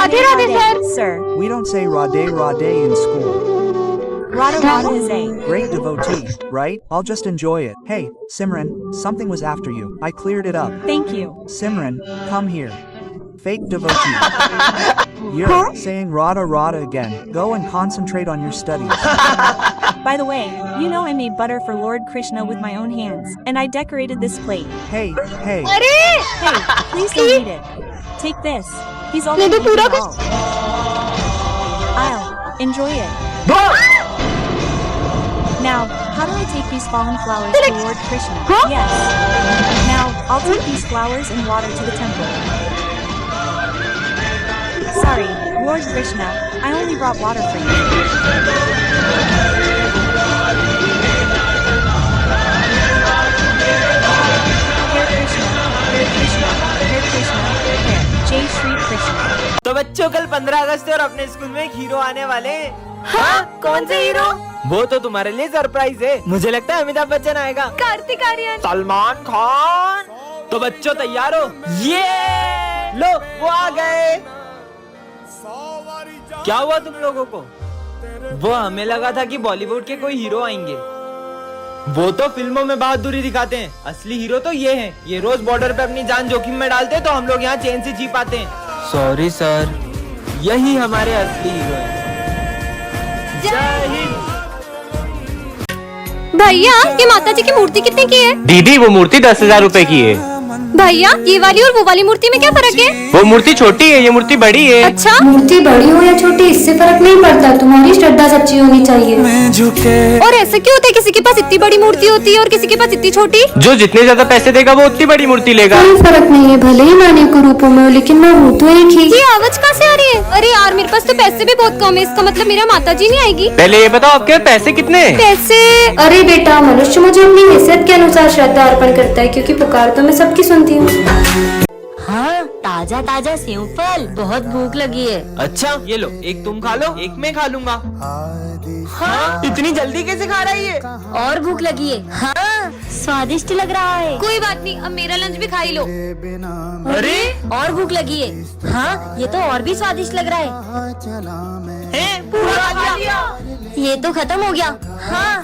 Radhe Radhe, sir. Sir. We don't say Radhe Radhe in school. Radha Radha is a Great devotee, right? I'll just enjoy it. Hey, Simran, something was after you. I cleared it up. Thank you. Simran, come here. Fake devotee. You're saying Radha Radha again. Go and concentrate on your studies. By the way, you know I made butter for Lord Krishna with my own hands, and I decorated this plate. Hey, hey. Hey, please don't eat it. Take this. He's already eaten it all. I'll enjoy it. Now, how do I take these fallen flowers to Lord Krishna? Yes. Now, I'll take these flowers and water to the temple. Sorry, Lord Krishna, I only brought water for you. Hare Krishna, Hare Krishna, Hare Krishna, Hare Jai Shri Krishna. तो बच्चों कल 15 अगस्त है और अपने school में एक hero आने वाले हैं। हाँ, कौन से हीरो? वो तो तुम्हारे लिए सरप्राइज है। मुझे लगता है अमिताभ बच्चन आएगा, कार्तिक आर्यन, सलमान खान। तो बच्चों तैयार हो? ये लो वो आ गए। क्या हुआ तुम लोगों को? वो हमें लगा था कि बॉलीवुड के कोई हीरो आएंगे। वो तो फिल्मों में बहादुरी दिखाते हैं, असली हीरो तो ये हैं। ये रोज बॉर्डर पे अपनी जान जोखिम में डालते हैं, तो हम लोग यहाँ चैन से जी पाते हैं। सॉरी सर, यही हमारे असली हीरो हैं। जय हिंद। भैया, ये माता जी की मूर्ति कितने की है? दीदी वो मूर्ति 10,000 रुपए की है। भैया, ये वाली और वो वाली मूर्ति में क्या फर्क है? वो मूर्ति छोटी है, ये मूर्ति बड़ी है। अच्छा, मूर्ति बड़ी हो या छोटी इससे फर्क नहीं पड़ता, तुम्हारी श्रद्धा सच्ची होनी चाहिए। और ऐसा क्यों होता है किसी के पास इतनी बड़ी मूर्ति होती है और किसी के पास इतनी छोटी? जो जितने ज्यादा पैसे देगा वो उतनी बड़ी मूर्ति लेगा। कोई फर्क नहीं है, भले ही नानी को रूपों में हो लेकिन मैं हूँ तो एक ही। ये आवाज कहाँ से आ रही है? अरे यार, मेरे पास तो पैसे भी बहुत कम है, इसका मतलब मेरा माता जी नहीं आएगी। पहले ये बताओ आपके पैसे कितने हैं? पैसे? अरे बेटा, मनुष्य मुझे अपनी हैसियत के अनुसार श्रद्धा अर्पण करता है, क्योंकि पुकार तो मैं सबकी सुनती हूँ। हाँ, ताजा ताजा सेव फल, बहुत भूख लगी है। अच्छा ये लो, एक तुम खा लो, एक मैं खा लूंगा। हाँ? इतनी जल्दी कैसे खा रही है? और भूख लगी है। हाँ, स्वादिष्ट लग रहा है। कोई बात नहीं, अब मेरा लंच भी खा ही लो। अरे और भूख लगी है। हाँ, ये तो और भी स्वादिष्ट लग रहा है। पूरा खा लिया। ये तो खत्म हो गया। हाँ,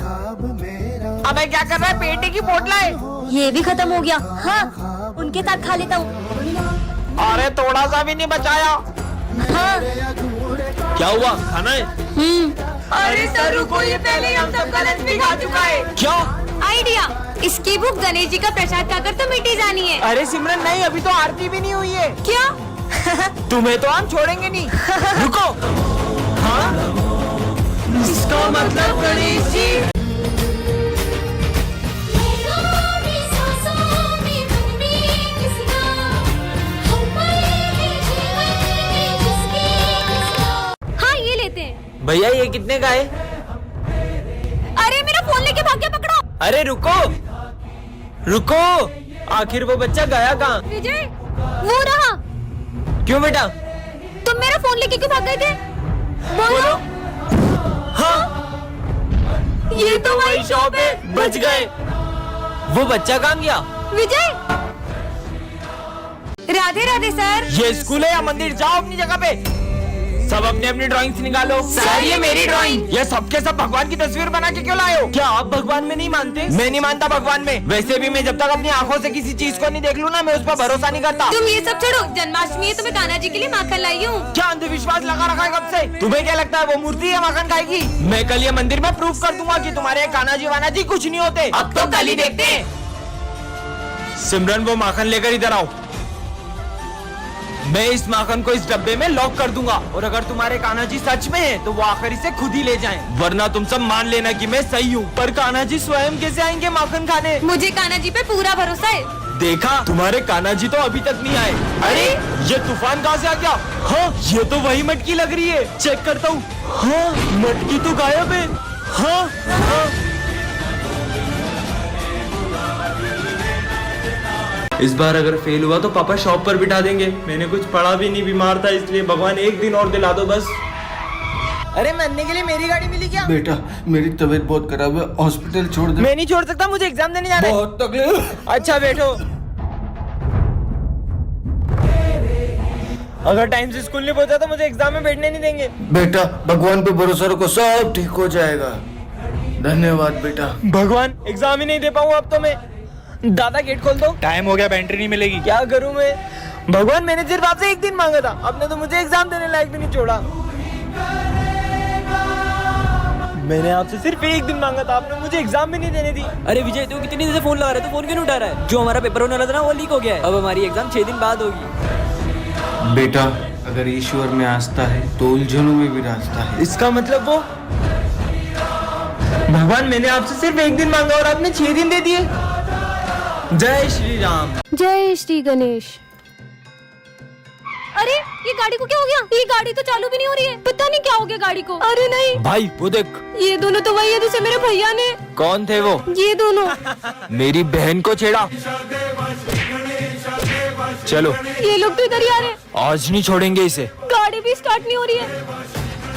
अबे क्या कर रहा है? पेटे की पोटला है। ये भी खत्म हो गया। हाँ, उनके साथ खा लेता हूँ। अरे थोड़ा सा भी नहीं बचाया। हाँ। क्या हुआ? खाना है? अरे सर रुको, ये पहले ही हम सबका लंच भी खा चुका है। क्या आइडिया, इसकी भूख गणेश जी का प्रसाद खाकर तो मिटी जानी है। अरे सिमरन नहीं, अभी तो आरती भी नहीं हुई है। क्या? तुम्हें तो हम छोड़ेंगे नहीं। रुको। हाँ? इसका मतलब गणेश जी। भैया ये कितने का है? अरे मेरा फोन लेके भाग गया, पकड़ो। अरे रुको रुको, आखिर वो बच्चा गया कहाँ? विजय, वो रहा। क्यों बेटा? तुम मेरा फोन लेके क्यों भाग गए थे? बोलो। हाँ, ये तो वही शॉप है। बच गए। वो बच्चा कहाँ गया? विजय, राधे राधे सर। ये स्कूल है या मंदिर? जाओ अपनी जगह पे। सब अपनी अपनी ड्राइंग्स निकालो। सर ये मेरी ड्राइंग। ये सबके सब भगवान की तस्वीर बना के क्यों लाए हो? क्या आप भगवान में नहीं मानते? मैं नहीं मानता भगवान में। वैसे भी मैं जब तक अपनी आंखों से किसी चीज को नहीं देख लूँ ना, मैं उस पर भरोसा नहीं करता। तुम ये सब छोड़ो, जन्माष्टमी है तो मैं कान्हा जी के लिए माखन लाई हूँ। क्या अंधविश्वास लगा रखा है कब से? तुम्हें क्या लगता है वो मूर्ति है माखन खाएगी? मैं कल ये मंदिर में प्रूफ कर दूंगा कि तुम्हारे कान्हा जी वाना जी कुछ नहीं होते। अब तो कल ही देखते हैं। सिमरन वो माखन लेकर इधर आओ। मैं इस माखन को इस डब्बे में लॉक कर दूंगा, और अगर तुम्हारे कान्हा जी सच में हैं, तो वो आखिर इसे खुद ही ले जाएं। वरना तुम सब मान लेना कि मैं सही हूँ। पर कान्हा जी स्वयं कैसे आएंगे माखन खाने? मुझे कान्हा जी पे पूरा भरोसा है। देखा, तुम्हारे कान्हा जी तो अभी तक नहीं आए। अरे ये तूफान कहाँ से आ गया? हाँ, ये तो वही मटकी लग रही है। चेक करता हूँ। हाँ, मटकी तो गायब है। हाँ, हाँ। इस बार अगर फेल हुआ तो पापा शॉप पर बिठा देंगे। मैंने कुछ पढ़ा भी नहीं, बीमार था, इसलिए भगवान एक दिन और दिला दो बस। अरे मरने के लिए मेरी गाड़ी मिली क्या? बेटा मेरी तबीयत बहुत खराब है, हॉस्पिटल छोड़ दे। मैं नहीं छोड़ सकता, मुझे एग्जाम देने जाना है। बहुत तकलीफ। अच्छा बैठो। अगर टाइम से स्कूल नहीं पहुंचा तो मुझे एग्जाम में बैठने नहीं देंगे। बेटा भगवान पे भरोसा रखो, सब ठीक हो जाएगा। धन्यवाद बेटा। भगवान, एग्जाम ही नहीं दे पाऊँ अब तो मैं। दादा गेट खोल दो। टाइम हो गया, बैटरी नहीं मिलेगी। क्या करूँ मैं? भगवान, मैंने सिर्फ आपसे एक दिन मांगा था, आपने तो मुझे एग्जाम देने लायक भी नहीं छोड़ा। मैंने आपसे सिर्फ एक दिन मांगा था, आपने मुझे एग्जाम भी नहीं देने दी। अरे विजय, तू कितनी देर से फोन लगा रहा है, तू फोन क्यों नहीं उठा रहा है? जो हमारा पेपर होने वाला था ना, वो लीक हो गया है। अब हमारी एग्जाम 6 दिन बाद होगी। बेटा अगर ईश्वर में आस्था है तो उलझनों में भी रास्ता है। इसका मतलब वो भगवान, मैंने आपसे सिर्फ एक दिन मांगा और आपने 6 दिन दे दिए। जय श्री राम। जय श्री गणेश। अरे ये गाड़ी को क्या हो गया? ये गाड़ी तो चालू भी नहीं हो रही है, पता नहीं क्या हो गया गाड़ी को। अरे नहीं भाई वो देख, ये दोनों तो वही है जिसे मेरे भैया ने। कौन थे वो? ये दोनों। मेरी बहन को छेड़ा। चलो, ये लोग तो इधर ही आ रहे हैं। आज नहीं छोड़ेंगे इसे। गाड़ी भी स्टार्ट नहीं हो रही है।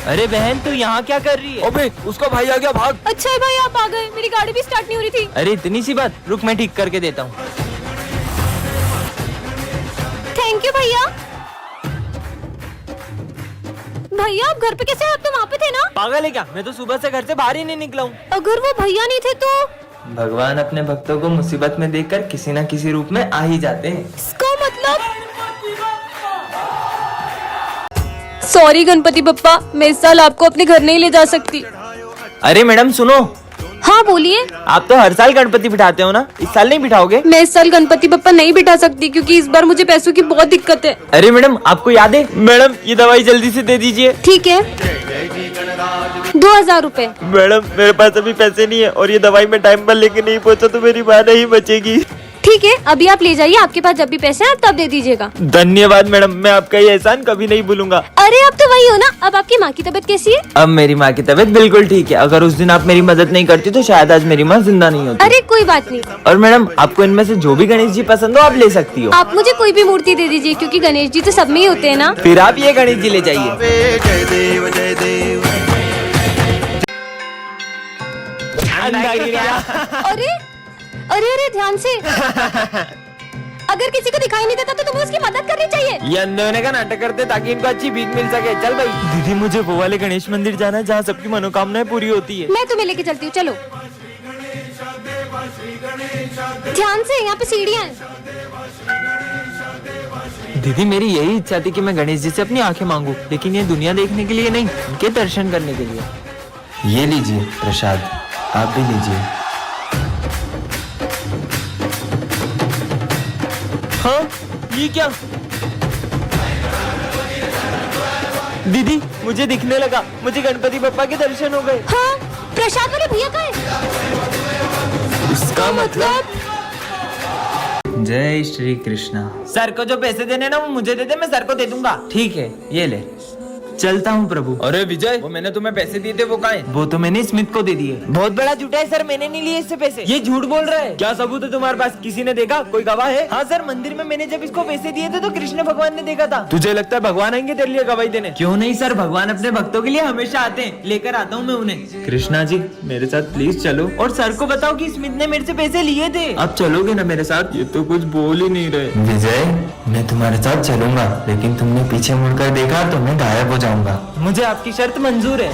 अरे बहन, तू यहाँ क्या कर रही है? अबे उसका भाई आ गया, भाग। अच्छा है भाई, आप आ गए। मेरी गाड़ी भी स्टार्ट नहीं हो रही थी। अरे इतनी सी बात, रुक मैं ठीक करके देता हूँ। थैंक यू भैया। भैया आप घर पे कैसे? आप तो वहाँ पे थे ना। पागल है क्या? मैं तो सुबह से घर से बाहर ही नहीं निकला हूँ। अगर वो भैया नहीं थे तो? भगवान अपने भक्तों को मुसीबत में देखकर किसी न किसी रूप में आ ही जाते हैं। इसका मतलब? सॉरी गणपति बप्पा, मैं इस साल आपको अपने घर नहीं ले जा सकती। अरे मैडम सुनो। हाँ बोलिए। आप तो हर साल गणपति बिठाते हो ना, इस साल नहीं बिठाओगे? मैं इस साल गणपति बप्पा नहीं बिठा सकती क्योंकि इस बार मुझे पैसों की बहुत दिक्कत है। अरे मैडम, आपको याद है? मैडम ये दवाई जल्दी से दे दीजिए। ठीक है, 2000 रूपए। मैडम मेरे पास अभी पैसे नहीं है और ये दवाई मैं टाइम पर लेके नहीं पहुंचा तो मेरी माँ नहीं बचेगी। ठीक है, अभी आप ले जाइए, आपके पास जब भी पैसे हैं तब दे दीजिएगा। धन्यवाद मैडम, मैं आपका ये एहसान कभी नहीं भूलूंगा। अरे अब तो वही हो ना। अब आपकी माँ की तबीयत कैसी है? अब मेरी माँ की तबीयत बिल्कुल ठीक है। अगर उस दिन आप मेरी मदद नहीं करती तो शायद आज मेरी माँ जिंदा नहीं होती। अरे कोई बात नहीं। और मैडम, आपको इनमें से जो भी गणेश जी पसंद हो आप ले सकती हो। आप मुझे कोई भी मूर्ति दे दीजिए क्योंकि गणेश जी तो सब में ही होते हैं ना। फिर आप ये गणेश जी ले जाइए। अरे अरे अरे ध्यान से। अगर किसी को दिखाई नहीं देता तो तुम्हें उसकी मदद करनी चाहिए। ये अंधे होने का नाटक करते ताकि इनको अच्छी भीख मिल सके। चल भाई। दीदी मुझे वो वाले गणेश मंदिर जाना है जहाँ सबकी मनोकामनाएं पूरी होती है। मैं तुम्हें लेके चलती हूँ, चलो। ध्यान से, यहाँ पे सीढ़ियाँ हैं। दीदी मेरी यही इच्छा थी कि मैं गणेश जी से अपनी आंखें मांगू, लेकिन ये दुनिया देखने के लिए नहीं, उनके दर्शन करने के लिए। ये लीजिए प्रसाद, आप भी लीजिए। हाँ ये क्या? दीदी मुझे दिखने लगा, मुझे गणपति बप्पा के दर्शन हो गए। हाँ, प्रसाद वाले भैया का है। इसका मतलब? जय श्री कृष्णा। सर को जो पैसे देने ना वो मुझे दे दे, मैं सर को दे दूंगा। ठीक है, ये ले। चलता हूँ प्रभु। अरे विजय, वो मैंने तुम्हें पैसे दिए थे वो कहाँ हैं? वो तो मैंने स्मिथ को दे दिए। बहुत बड़ा झूठा है सर, मैंने नहीं लिए इससे पैसे। ये झूठ बोल रहा है। क्या सबूत है तुम्हारे पास? किसी ने देखा? कोई गवाह है? हाँ सर, मंदिर में मैंने जब इसको पैसे दिए थे तो कृष्ण भगवान ने देखा था। तुझे लगता है भगवान आएंगे तेरे लिए गवाही देने? क्यों नहीं सर, भगवान अपने भक्तों के लिए हमेशा आते हैं, लेकर आता हूँ मैं उन्हें। कृष्णा जी मेरे साथ प्लीज चलो और सर को बताओ कि स्मिथ ने मेरे से पैसे लिए थे। अब चलोगे ना मेरे साथ? ये तो कुछ बोल ही नहीं रहे। विजय मैं तुम्हारे साथ चलूंगा, लेकिन तुमने पीछे मुड़कर देखा तो मैं गायब हो जाऊंगा। मुझे आपकी शर्त मंजूर है।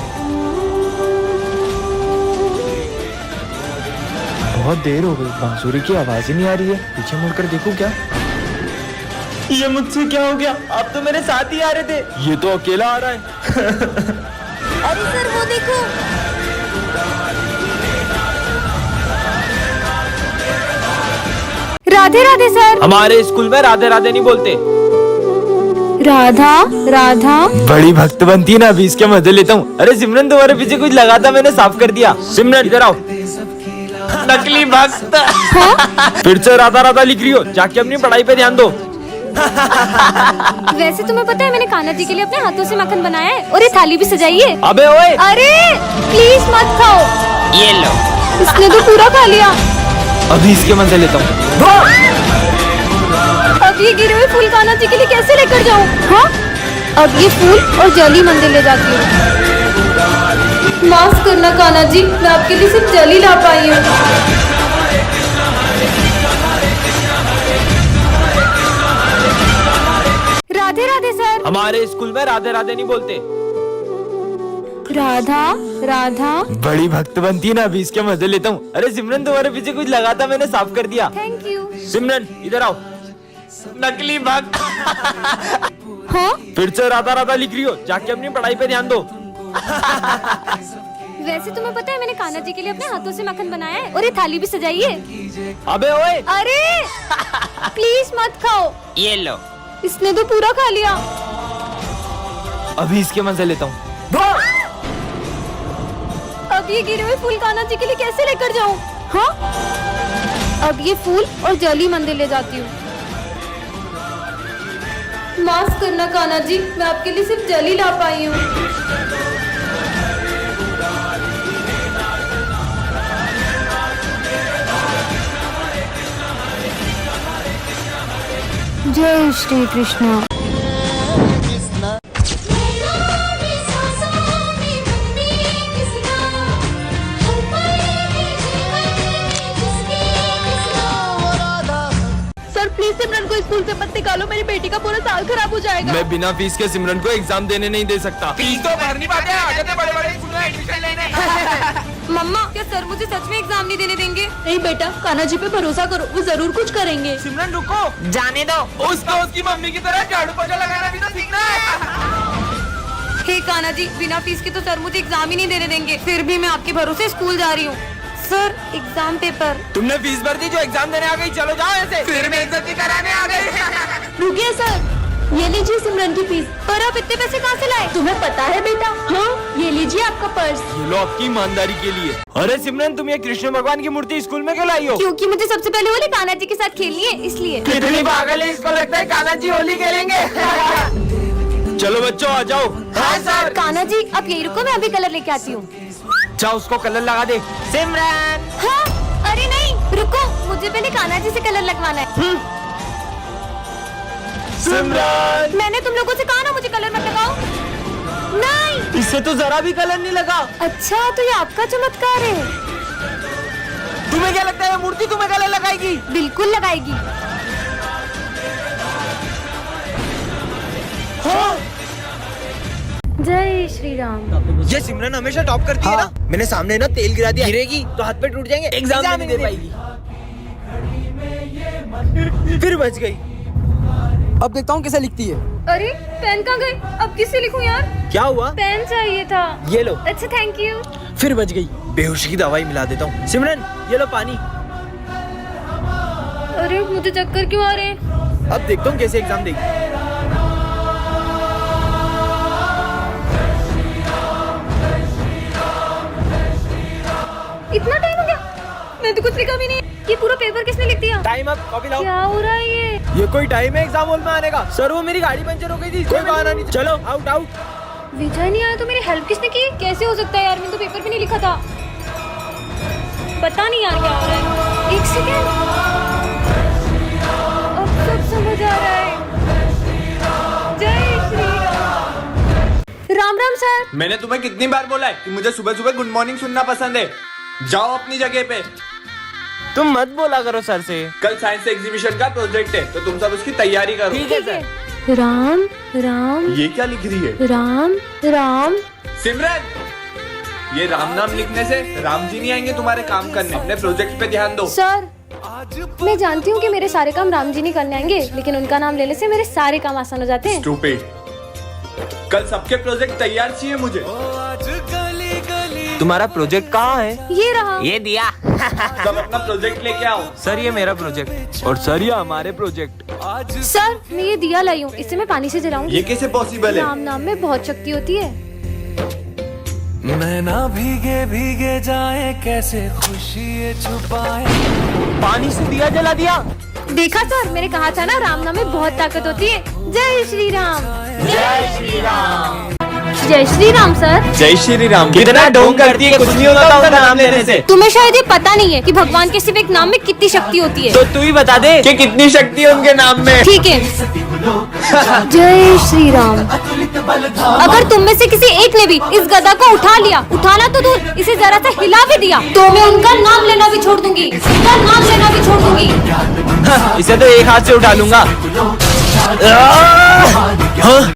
बहुत देर हो गई, बांसुरी की आवाज ही नहीं आ रही है। पीछे मुड़कर देखूं क्या? ये मुझसे क्या हो गया? आप तो मेरे साथ ही आ रहे थे, ये तो अकेला आ रहा है। अरे सर वो देखो। राधे राधे सर। हमारे स्कूल में राधे राधे नहीं बोलते। राधा राधा बड़ी भक्त बनती है ना, अभी इसके मजे लेता हूँ। अरे सिमरन तुम्हारे पीछे कुछ लगा था, मैंने साफ कर दिया। सिमरन इधर आओ। नकली भक्त। फिर से राधा राधा लिख रही हो, जाके अपनी पढ़ाई पे ध्यान दो। वैसे तुम्हें पता है मैंने कान्हा जी के लिए अपने हाथों से मक्खन बनाया है और ये थाली भी सजाई है। अबे ओए, अरे प्लीज मत खाओ। ये लो। इसने तो पूरा खा लिया। अभी इसके मजे लेता हूँ। अब ये गिरे हुए फूल कान्हा जी के लिए कैसे लेकर जाऊँ? हाँ, अब ये फूल और जली मंदिर ले जाती हूँ। माफ करना कान्हा जी, मैं आपके लिए सिर्फ जली ला पाई हूँ। राधे राधे सर। हमारे स्कूल में राधे राधे नहीं बोलते। राधा राधा। बड़ी भक्त बनती है ना, अभी इसके मजे लेता हूँ। अरे सिमरन तुम्हारे पीछे कुछ लगा था, मैंने साफ कर दिया। Thank you. सिमरन इधर आओ। नकली भक्त। हाँ फिर से राधा राधा लिख रही हो, जाके अपनी पढ़ाई पे ध्यान दो। वैसे तुम्हें पता है मैंने कान्हा जी के लिए अपने हाथों से मक्खन बनाया है और ये थाली भी सजाई है। अबे ओए, अरे प्लीज मत खाओ। ये लो। इसने तो पूरा खा लिया। अभी इसके मजे लेता हूँ। अब ये गिरे हुए फूल कान्हा जी के लिए कैसे लेकर जाऊं? हाँ अब ये फूल और जली मंदिर ले जाती हूँ। माफ करना कान्हा जी, मैं आपके लिए सिर्फ जली ला पाई हूँ। जय श्री कृष्ण। सर प्लीज सिमरन को स्कूल से मत निकालो, मेरी बेटी का पूरा साल खराब हो जाएगा। मैं बिना फीस के सिमरन को एग्जाम देने नहीं दे सकता। फीस तो भरनी पड़ती है, आगे बड़े बड़े स्कूल में एडमिशन लेने। मम्मा क्या सर मुझे सच में एग्जाम नहीं देने देंगे? नहीं बेटा, कान्हा जी पे भरोसा करो, वो जरूर कुछ करेंगे। सिमरन रुको, जाने दो। उसको उसकी मम्मी की तरह झाड़ू पोछा लगाना भी तो सीखना है। हे कान्हा जी, बिना फीस के तो सर मुझे एग्जाम ही नहीं देने देंगे, फिर भी मैं आपके भरोसे स्कूल जा रही हूँ। Sir exam paper. तुमने फीस भर दी जो एग्जाम देने आ गई, चलो जाओ ऐसे। फिर मैं इज्जत कराने आ गई। रुकिए सर, ये लीजिए सिमरन की फीस। पर आप इतने पैसे कहाँ से लाए? तुम्हें पता है बेटा? हाँ ये लीजिए आपका पर्स। ये लो आपकी ईमानदारी के लिए। अरे सिमरन, तुम ये कृष्ण भगवान की मूर्ति स्कूल में क्यों लाई हो? क्योंकि मुझे सबसे पहले होली कान्हा जी के साथ खेलनी है, इसलिए। कितनी पागल है, इसको लगता है कान्हा जी होली खेलेंगे। चलो बच्चों आ जाओ। हाँ सर। कान्हा जी आप यही रुको, मैं अभी कलर लेके आती हूँ। जाओ उसको कलर लगा दे। सिमरन। हाँ अरे नहीं रुको, मुझे पहले कान्हा जी से कलर लगवाना है। सिमरन, मैंने तुम लोगों से कहा ना मुझे कलर मत लगाओ। नहीं, इससे तो जरा भी कलर नहीं लगा। अच्छा तो ये आपका चमत्कार है। तुम्हें क्या लगता है ये मूर्ति तुम्हें कलर लगाएगी? बिल्कुल लगाएगी। हाँ। जय श्री राम। ये सिमरन हमेशा टॉप करती है ना। मैंने सामने ना तेल गिरा दिया, गिरेगी तो हाथ पे टूट जाएंगे, एग्जाम नहीं दे पाएगी। फिर बच गई। अब देखता हूँ कैसे लिखती है। अरे पेन कहाँ गए? अब किससे लिखूं यार? क्या हुआ? पेन चाहिए था। ये लो। अच्छा थैंक यू। फिर बच गई। बेहोशी की दवाई मिला देता हूँ। सिमरन ये लो पानी। अरे मुझे चक्कर क्यों आ रहे हैं? अब देखता हूँ कैसे एग्जाम देगी। इतना टाइम हो गया, मैंने तो कुछ लिखा भी नहीं। ये पूरा पेपर किसने लिख दिया? टाइम अप, कॉपी लाओ। क्या हो रहा है ये कोई टाइम है एग्जाम हॉल में आने का? सर वो मेरी गाड़ी पंचर हो गई थी, कोई बहाना नहीं। चलो आउट आउट। विजय नहीं आया तो मेरी हेल्प किसने की? कैसे हो सकता है यार, मैंने तो पेपर भी नहीं लिखा था। पता नहीं यार क्या हो रहा है। एक सेकेंड, अब सब समझ आ रहा है। जय श्री राम। राम राम सर। मैंने तुम्हें कितनी बार बोला है कि मुझे सुबह सुबह गुड मॉर्निंग सुनना पसंद है। जाओ अपनी जगह पे। तुम मत बोला करो सर से। कल साइंस एग्जीबिशन का प्रोजेक्ट है तो तुम सब उसकी तैयारी करो। ठीक है सर। राम राम। ये क्या लिख रही है? राम राम। सिमरन, ये राम नाम लिखने से राम जी नहीं आएंगे तुम्हारे काम करने। अपने प्रोजेक्ट पे ध्यान दो। सर मैं जानती हूँ कि मेरे सारे काम राम जी नहीं करने आएंगे, लेकिन उनका नाम लेने से मेरे सारे काम आसान हो जाते हैं। स्टूपिड। कल सबके प्रोजेक्ट तैयार चाहिए मुझे। तुम्हारा प्रोजेक्ट कहाँ है? ये रहा। ये दिया। सब अपना प्रोजेक्ट लेके आओ। सर ये मेरा प्रोजेक्ट और सर ये हमारे प्रोजेक्ट। सर मैं ये दिया लाई हूँ, इसे मैं पानी से जलाऊंगी। ये कैसे पॉसिबल है? राम नाम में बहुत शक्ति होती है। मैं ना भीगे भीगे जाए, कैसे खुशी छुपाए। पानी से दिया जला दिया। देखा सर, मैंने कहा था ना राम नाम में बहुत ताकत होती है। जय श्री राम। जय श्री राम। जय श्री राम सर। जय श्री राम। कितना ढोंग करती है, कुछ नहीं होता उनका नाम लेने से। तुम्हें शायद ये पता नहीं है कि भगवान के सिर्फ एक नाम में कितनी शक्ति होती है। तो तू ही बता दे कि कितनी शक्ति है उनके नाम में। ठीक है। जय श्री राम। अगर तुम में से किसी एक ने भी इस गधा को उठा लिया, उठाना तो दूर, इसे जरा सा हिला भी दिया, तो मैं उनका नाम लेना भी छोड़ दूंगी, उनका नाम लेना भी छोड़ दूंगी। इसे तो एक हाथ से उठा लूंगा।